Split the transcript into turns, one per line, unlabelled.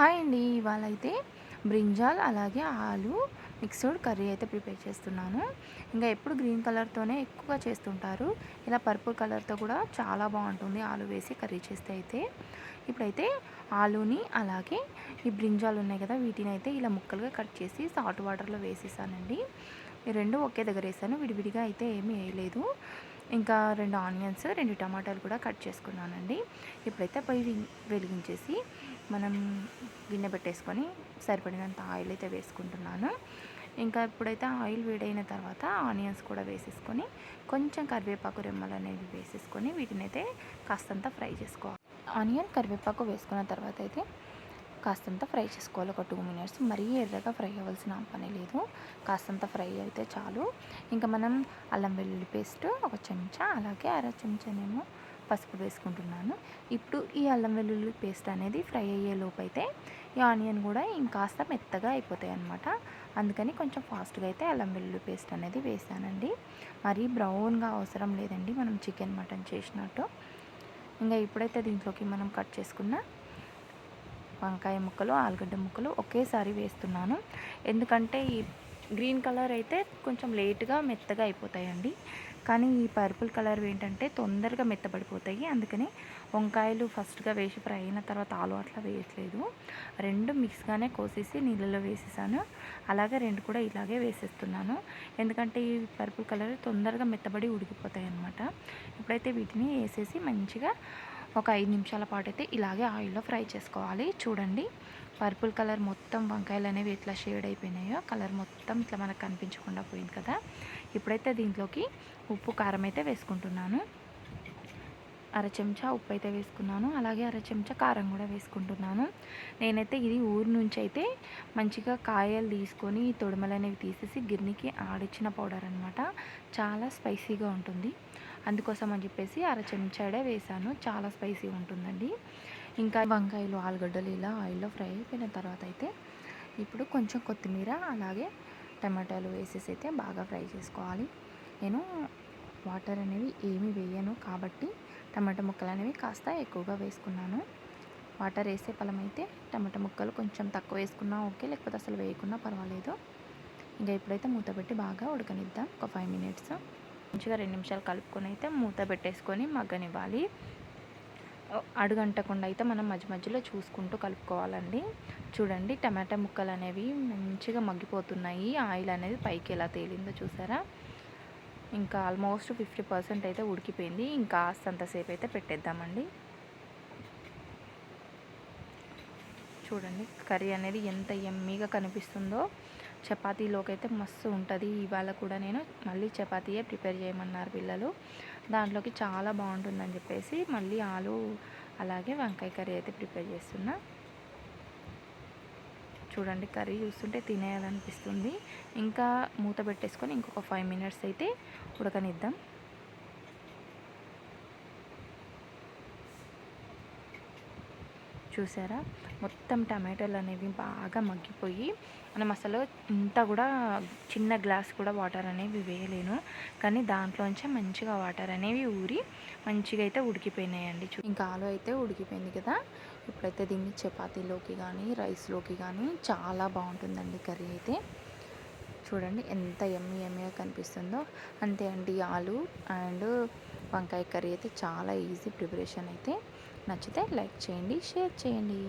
Hi అండి. ఇవాళ అయితే బ్రింజాల్ అలాగే ఆలు మిక్స్డ్ కర్రీ అయితే ప్రిపేర్ చేస్తున్నాను. ఇంకా ఎప్పుడు గ్రీన్ కలర్తోనే ఎక్కువగా చేస్తుంటారు. ఇలా పర్పుల్ కలర్తో కూడా చాలా బాగుంటుంది ఆలు వేసి కర్రీ చేస్తే. అయితే ఇప్పుడైతే ఆలుని అలాగే ఈ బ్రింజాల్ ఉన్నాయి కదా, వీటిని అయితే ఇలా ముక్కలుగా కట్ చేసి సాల్ట్ వాటర్లో వేసేసానండి. ఈ రెండు ఒకే దగ్గర వేసాను, విడివిడిగా అయితే ఏమీ వేయలేదు. ఇంకా 2 ఆనియన్స్, 2 టమాటాలు కూడా కట్ చేసుకున్నానండి. ఇప్పుడైతే పొయ్యి వెలిగించేసి మనం గిన్నె పెట్టేసుకొని సరిపడినంత ఆయిల్ అయితే వేసుకుంటున్నాను. ఇంకా ఇప్పుడైతే ఆయిల్ వేడైన తర్వాత ఆనియన్స్ కూడా వేసేసుకొని కొంచెం కరివేపాకు రెమ్మలు అనేవి వేసేసుకొని వీటిని అయితే కాస్తంత ఫ్రై చేసుకోవాలి. ఆనియన్ కరివేపాకు వేసుకున్న తర్వాత అయితే కాస్తంత ఫ్రై చేసుకోవాలి ఒక 2 మినిట్స్. మరీ ఎర్రగా ఫ్రై అవ్వాల్సిన పని లేదు, కాస్తంత ఫ్రై అయితే చాలు. ఇంకా మనం అల్లం వెల్లుల్లి పేస్ట్ ఒక చెంచా అలాగే అర చెంచానేమో పసుపు వేసుకుంటున్నాను. ఇప్పుడు ఈ అల్లం వెల్లుల్లి పేస్ట్ అనేది ఫ్రై అయ్యే లోపు అయితే ఈ ఆనియన్ కూడా ఇంకాస్త మెత్తగా అయిపోతాయి అన్నమాట. అందుకని కొంచెం ఫాస్ట్గా అయితే అల్లం వెల్లుల్లి పేస్ట్ అనేది వేసానండి. మరీ బ్రౌన్గా అవసరం లేదండి, మనం చికెన్ మటన్ చేసినట్టు. ఇంకా ఇప్పుడైతే దీంట్లోకి మనం కట్ చేసుకున్న వంకాయ ముక్కలు, ఆలుగడ్డ ముక్కలు ఒకేసారి వేస్తున్నాను. ఎందుకంటే ఈ గ్రీన్ కలర్ అయితే కొంచెం లేట్గా మెత్తగా అయిపోతాయండి, కానీ ఈ పర్పుల్ కలర్ ఏంటంటే తొందరగా మెత్తబడిపోతాయి. అందుకని వంకాయలు ఫస్ట్గా వేసి ఫ్రై అయిన తర్వాత ఆలు అట్లా వేయట్లేదు, రెండు మిక్స్గానే కోసేసి నీళ్ళలో వేసేసాను. అలాగే రెండు కూడా ఇలాగే వేసేస్తున్నాను, ఎందుకంటే ఈ పర్పుల్ కలర్ తొందరగా మెత్తబడి ఉడికిపోతాయి అన్నమాట. ఇప్పుడైతే వీటిని వేసేసి మంచిగా ఒక 5 నిమిషాల పాటు అయితే ఇలాగే ఆయిల్లో ఫ్రై చేసుకోవాలి. చూడండి, పర్పుల్ కలర్ మొత్తం వంకాయలు అనేవి ఎట్లా షేడ్ అయిపోయినాయో, కలర్ మొత్తం ఇట్లా మనకు కనిపించకుండా పోయింది కదా. ఇప్పుడైతే దీంట్లోకి ఉప్పు కారం అయితే వేసుకుంటున్నాను. అర చెంచా ఉప్పు అయితే వేసుకున్నాను, అలాగే అర చెంచా కారం కూడా వేసుకుంటున్నాను. నేనైతే ఇది ఊరు నుంచి అయితే మంచిగా కాయలు తీసుకొని తొడిమలు అనేవి తీసేసి గిర్నీకి ఆడిచ్చిన పౌడర్ అనమాట. చాలా స్పైసీగా ఉంటుంది, అందుకోసం అని చెప్పేసి అర చెంచాడే వేసాను. చాలా స్పైసీ ఉంటుందండి. ఇంకా వంకాయలు, ఆలుగడ్డలు ఇలా ఆయిల్లో ఫ్రై అయిపోయిన తర్వాత అయితే ఇప్పుడు కొంచెం కొత్తిమీర అలాగే టమాటాలు వేసేసి అయితే బాగా ఫ్రై చేసుకోవాలి. నేను వాటర్ అనేవి ఏమీ వేయను కాబట్టి టమాటా ముక్కలు అనేవి కాస్త ఎక్కువగా వేసుకున్నాను. వాటర్ వేసే ఫలం అయితే టమాటా ముక్కలు కొంచెం తక్కువ వేసుకున్నా ఓకే, లేకపోతే అసలు వేయకున్నా పర్వాలేదు. ఇంకా ఇప్పుడైతే మూత పెట్టి బాగా ఉడకనిద్దాం ఒక 5 మినిట్స్. మంచిగా 2 నిమిషాలు కలుపుకొని అయితే మూత పెట్టేసుకొని మగ్గనివ్వాలి. అడుగంటకుండా అయితే మనం మధ్య మధ్యలో చూసుకుంటూ కలుపుకోవాలండి. చూడండి, టమాటా ముక్కలు అనేవి మంచిగా మగ్గిపోతున్నాయి, ఆయిల్ అనేది పైకి ఎలా తేలిందో చూసారా. ఇంకా ఆల్మోస్ట్ 50% అయితే ఉడికిపోయింది. ఇంకా అంతసేపు అయితే పెట్టేద్దామండి. చూడండి, కర్రీ అనేది ఎంత యమ్మీగా కనిపిస్తుందో. చపాతీలోకి అయితే మస్తు ఉంటుంది. ఇవాళ కూడా నేను మళ్ళీ చపాతీయే ప్రిపేర్ చేయమన్నారు పిల్లలు, దాంట్లోకి చాలా బాగుంటుందని చెప్పేసి మళ్ళీ ఆలు అలాగే వంకాయ కర్రీ అయితే ప్రిపేర్ చేస్తున్నా. చూడండి, కర్రీ చూస్తుంటే తినేయాలనిపిస్తుంది. ఇంకా మూత పెట్టేసుకొని ఇంకొక 5 మినిట్స్ అయితే ఉడకనిద్దాం. చూసారా, మొత్తం టమాటాలు అనేవి బాగా మగ్గిపోయి మనం అసలు ఇంత కూడా చిన్న గ్లాస్ కూడా వాటర్ అనేవి వేయలేను, కానీ దాంట్లోంచే మంచిగా వాటర్ అనేవి ఊరి మంచిగా అయితే ఉడికిపోయినాయండి. ఇంకా ఆలు అయితే ఉడికిపోయింది కదా. ఇప్పుడైతే దీన్ని చపాతీలోకి కానీ రైస్లోకి కానీ చాలా బాగుంటుందండి కర్రీ అయితే. చూడండి ఎంత యమ్మీగా కనిపిస్తుందో. అంతే అండి, ఆలు అండ్ వంకాయ కర్రీ అయితే చాలా ఈజీ ప్రిపరేషన్ అయితే. నచ్చితే లైక్ చేయండి, షేర్ చేయండి.